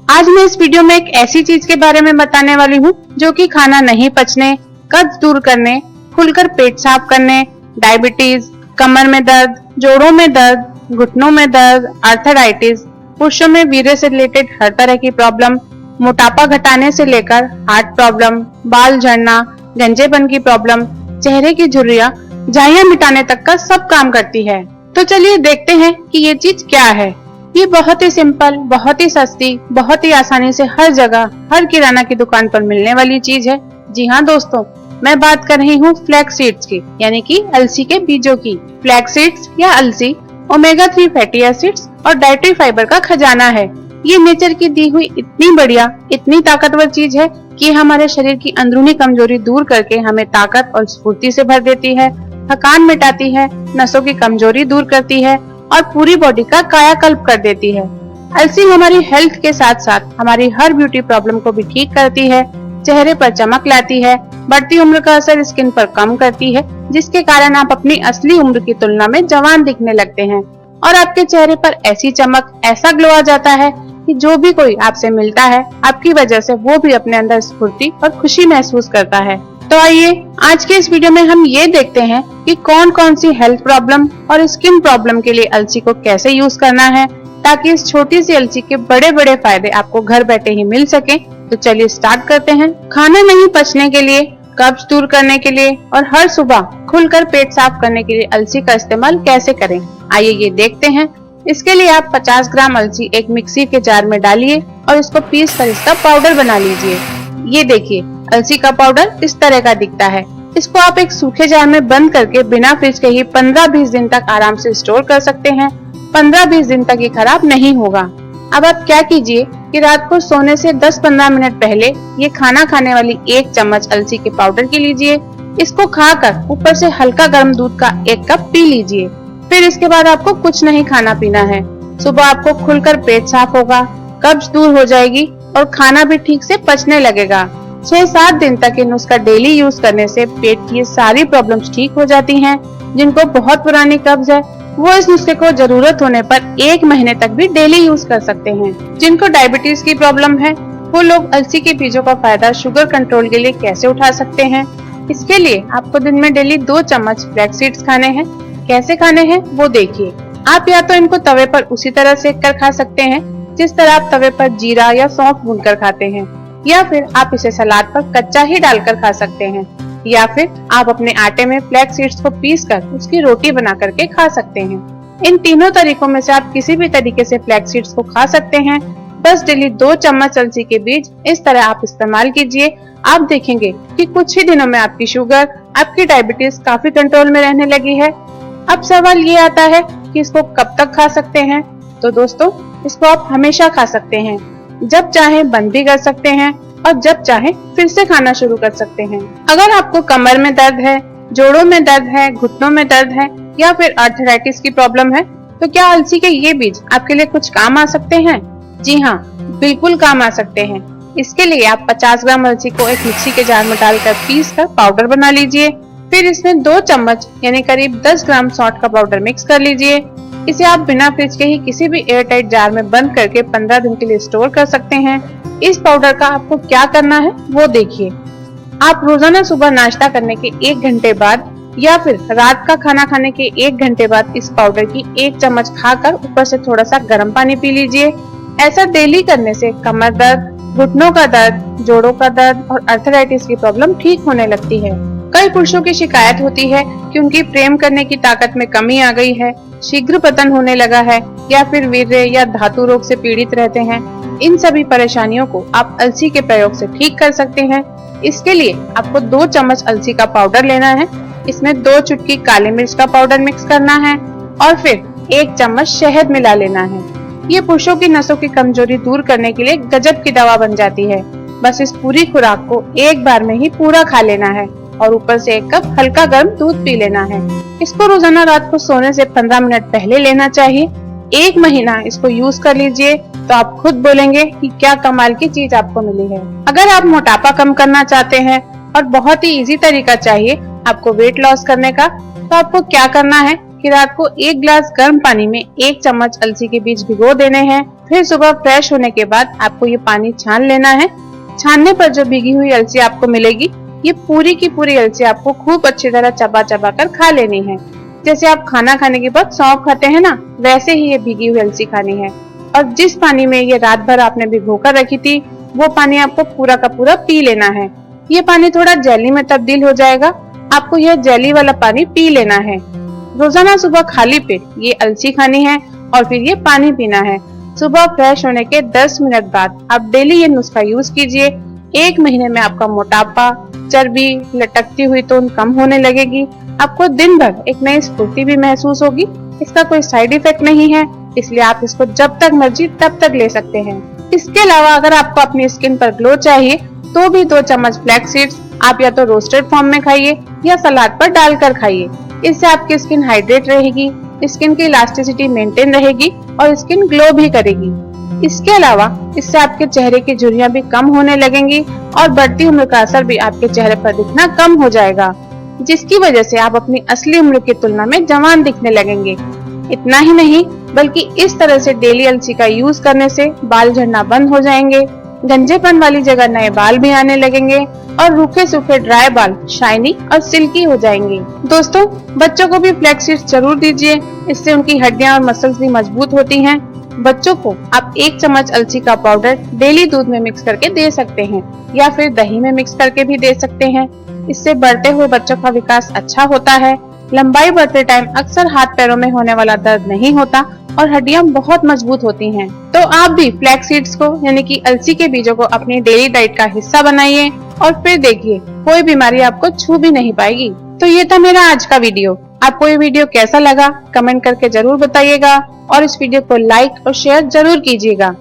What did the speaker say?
आज मैं इस वीडियो में एक ऐसी चीज के बारे में बताने वाली हूँ जो कि खाना नहीं पचने, कब्ज दूर करने, खुलकर पेट साफ करने, डायबिटीज, कमर में दर्द, जोड़ों में दर्द, घुटनों में दर्द, आर्थराइटिस, पुरुषों में वीर्य से रिलेटेड हर तरह की प्रॉब्लम, मोटापा घटाने से लेकर हार्ट प्रॉब्लम, बाल झड़ना, गंजेपन की प्रॉब्लम, चेहरे की झुर्रियां, झाइयां मिटाने तक का सब काम करती है। तो चलिए देखते हैं कि ये चीज क्या है। ये बहुत ही सिंपल, बहुत ही सस्ती, बहुत ही आसानी से हर जगह, हर किराना की दुकान पर मिलने वाली चीज है। जी हाँ दोस्तों, मैं बात कर रही हूँ फ्लैक्स सीड्स की, यानी कि अलसी के बीजों की। फ्लैक्स सीड्स या अलसी ओमेगा 3 फैटी एसिड्स और डाइटरी फाइबर का खजाना है। ये नेचर की दी हुई इतनी बढ़िया, इतनी ताकतवर चीज है कि हमारे शरीर की अंदरूनी कमजोरी दूर करके हमें ताकत और स्फूर्ति से भर देती है, थकान मिटाती है, नसों की कमजोरी दूर करती है और पूरी बॉडी का कायाकल्प कर देती है। अलसी हमारी हेल्थ के साथ साथ हमारी हर ब्यूटी प्रॉब्लम को भी ठीक करती है, चेहरे पर चमक लाती है, बढ़ती उम्र का असर स्किन पर कम करती है, जिसके कारण आप अपनी असली उम्र की तुलना में जवान दिखने लगते हैं और आपके चेहरे पर ऐसी चमक, ऐसा ग्लो आ जाता है कि जो भी कोई आपसे मिलता है, आपकी वजह से वो भी अपने अंदर स्फूर्ति और खुशी महसूस करता है। तो आइए आज के इस वीडियो में हम ये देखते हैं कि कौन कौन सी हेल्थ प्रॉब्लम और स्किन प्रॉब्लम के लिए अलसी को कैसे यूज करना है, ताकि इस छोटी सी अलसी के बड़े बड़े फायदे आपको घर बैठे ही मिल सके। तो चलिए स्टार्ट करते हैं। खाना नहीं पचने के लिए, कब्ज दूर करने के लिए और हर सुबह खुलकर पेट साफ करने के लिए अलसी का इस्तेमाल कैसे करें, आइए ये देखते हैं। इसके लिए आप 50 ग्राम अलसी एक मिक्सी के जार में डालिए और इसको पीस कर इसका पाउडर बना लीजिए। ये देखिए, अलसी का पाउडर इस तरह का दिखता है। इसको आप एक सूखे जार में बंद करके बिना फ्रिज के ही 15-20 दिन तक आराम से स्टोर कर सकते हैं। 15-20 दिन तक ये खराब नहीं होगा। अब आप क्या कीजिए कि रात को सोने से 10-15 मिनट पहले ये खाना खाने वाली 1 चम्मच अलसी के पाउडर की लीजिए। इसको खाकर ऊपर से हल्का गर्म दूध का 1 कप पी लीजिए। फिर इसके बाद आपको कुछ नहीं खाना पीना है। सुबह आपको खुलकर पेट साफ होगा, कब्ज दूर हो जाएगी और खाना भी ठीक से पचने लगेगा। 6-7 दिन तक ये नुस्खा डेली यूज करने से पेट की ये सारी प्रॉब्लम्स ठीक हो जाती हैं। जिनको बहुत पुरानी कब्ज है वो इस नुस्खे को जरूरत होने पर 1 महीने तक भी डेली यूज कर सकते हैं। जिनको डायबिटीज की प्रॉब्लम है वो लोग अलसी के बीजों का फायदा शुगर कंट्रोल के लिए कैसे उठा सकते हैं। इसके लिए आपको दिन में डेली 2 चम्मच फ्लैक्स सीड्स खाने हैं। कैसे खाने हैं वो देखिए। आप या तो इनको तवे पर उसी तरह सेक कर खा सकते हैं जिस तरह आप तवे पर जीरा या सौंफ भूनकर खाते हैं, या फिर आप इसे सलाद पर कच्चा ही डालकर खा सकते हैं, या फिर आप अपने आटे में फ्लैक्स सीड्स को पीसकर उसकी रोटी बना करके खा सकते हैं। इन तीनों तरीकों में से आप किसी भी तरीके से फ्लैक्स सीड्स को खा सकते हैं। बस डेली 2 चम्मच अलसी के बीज इस तरह आप इस्तेमाल कीजिए। आप देखेंगे कि कुछ ही दिनों में आपकी शुगर, आपकी डायबिटीज काफी कंट्रोल में रहने लगी है। अब सवाल ये आता है कि इसको कब तक खा सकते हैं। तो दोस्तों, इसको आप हमेशा खा सकते हैं। जब चाहे बंद भी कर सकते हैं और जब चाहे फिर से खाना शुरू कर सकते हैं। अगर आपको कमर में दर्द है, जोड़ों में दर्द है, घुटनों में दर्द है या फिर आर्थराइटिस की प्रॉब्लम है, तो क्या अलसी के ये बीज आपके लिए कुछ काम आ सकते हैं? जी हाँ, बिल्कुल काम आ सकते हैं। इसके लिए आप 50 ग्राम अलसी को एक मिक्सी के जार में डालकर पीस कर पाउडर बना लीजिए। फिर इसमें 2 चम्मच यानी करीब 10 ग्राम सौंठ का पाउडर मिक्स कर लीजिए। इसे आप बिना फ्रिज के ही किसी भी एयरटाइट जार में बंद करके 15 दिन के लिए स्टोर कर सकते हैं। इस पाउडर का आपको क्या करना है वो देखिए। आप रोजाना सुबह नाश्ता करने के 1 घंटे बाद या फिर रात का खाना खाने के 1 घंटे बाद इस पाउडर की 1 चम्मच खाकर ऊपर से थोड़ा सा गर्म पानी पी लीजिए। ऐसा डेली करने से कमर दर्द, घुटनों का दर्द, जोड़ों का दर्द और आर्थराइटिस की प्रॉब्लम ठीक होने लगती है। कई पुरुषों की शिकायत होती है कि उनकी प्रेम करने की ताकत में कमी आ गई है, शीघ्र पतन होने लगा है या फिर वीर्य या धातु रोग से पीड़ित रहते हैं। इन सभी परेशानियों को आप अलसी के प्रयोग से ठीक कर सकते हैं। इसके लिए आपको 2 चम्मच अलसी का पाउडर लेना है। इसमें 2 चुटकी काली मिर्च का पाउडर मिक्स करना है और फिर 1 चम्मच शहद मिला लेना है। ये पुरुषों की नसों की कमजोरी दूर करने के लिए गजब की दवा बन जाती है। बस इस पूरी खुराक को एक बार में ही पूरा खा लेना है और ऊपर से 1 कप हल्का गर्म दूध पी लेना है। इसको रोजाना रात को सोने से 15 मिनट पहले लेना चाहिए। 1 महीना इसको यूज कर लीजिए तो आप खुद बोलेंगे कि क्या कमाल की चीज आपको मिली है। अगर आप मोटापा कम करना चाहते हैं और बहुत ही इजी तरीका चाहिए आपको वेट लॉस करने का, तो आपको क्या करना है कि रात को 1 गिलास गर्म पानी में 1 चम्मच अलसी के बीज भिगो देने हैं। फिर सुबह फ्रेश होने के बाद आपको ये पानी छान लेना है। छानने पर जो भीगी हुई अलसी आपको मिलेगी, ये पूरी की पूरी अलसी आपको खूब अच्छी तरह चबा चबा कर खा लेनी है। जैसे आप खाना खाने के बाद सौंफ खाते हैं ना, वैसे ही ये भीगी हुई अलसी खानी है। और जिस पानी में ये रात भर आपने भिगो कर रखी थी, वो पानी आपको पूरा का पूरा पी लेना है। ये पानी थोड़ा जेली में तब्दील हो जाएगा, आपको यह जेली वाला पानी पी लेना है। रोजाना सुबह खाली पेट ये अलसी खानी है और फिर ये पानी पीना है। सुबह फ्रेश होने के 10 मिनट बाद आप डेली ये नुस्खा यूज कीजिए। 1 महीने में आपका मोटापा, चर्बी, लटकती हुई तोन कम होने लगेगी। आपको दिन भर एक नई स्फूर्ति भी महसूस होगी। इसका कोई साइड इफेक्ट नहीं है, इसलिए आप इसको जब तक मर्जी तब तक ले सकते हैं। इसके अलावा अगर आपको अपनी स्किन पर ग्लो चाहिए तो भी 2 चम्मच फ्लैक्स सीड्स आप या तो रोस्टेड फॉर्म में खाइए या सलाद पर डालकर खाइए। इससे आपकी स्किन हाइड्रेट रहेगी, स्किन की इलास्टिसिटी मेंटेन रहेगी और स्किन ग्लो भी करेगी। इसके अलावा इससे आपके चेहरे की झुर्रियां भी कम होने लगेंगी और बढ़ती उम्र का असर भी आपके चेहरे पर दिखना कम हो जाएगा, जिसकी वजह से आप अपनी असली उम्र की तुलना में जवान दिखने लगेंगे। इतना ही नहीं, बल्कि इस तरह से डेली अलसी का यूज करने से बाल झड़ना बंद हो जाएंगे, गंजेपन वाली जगह नए बाल भी आने लगेंगे और रूखे सूखे ड्राई बाल शाइनी और सिल्की हो जाएंगे। दोस्तों, बच्चों को भी फ्लैक्स सीड्स जरूर दीजिए, इससे उनकी हड्डियां और मसल्स भी मजबूत होती हैं। बच्चों को आप 1 चम्मच अलसी का पाउडर डेली दूध में मिक्स करके दे सकते हैं या फिर दही में मिक्स करके भी दे सकते हैं। इससे बढ़ते हुए बच्चों का विकास अच्छा होता है। लंबाई बढ़ते टाइम अक्सर हाथ पैरों में होने वाला दर्द नहीं होता और हड्डियां बहुत मजबूत होती हैं। तो आप भी फ्लैक्स सीड्स को यानी कि अलसी के बीजों को अपनी डेली डाइट का हिस्सा बनाइए और फिर देखिए कोई बीमारी आपको छू भी नहीं पाएगी। तो ये था मेरा आज का वीडियो। आपको ये वीडियो कैसा लगा कमेंट करके जरूर बताइएगा और इस वीडियो को लाइक और शेयर जरूर कीजिएगा।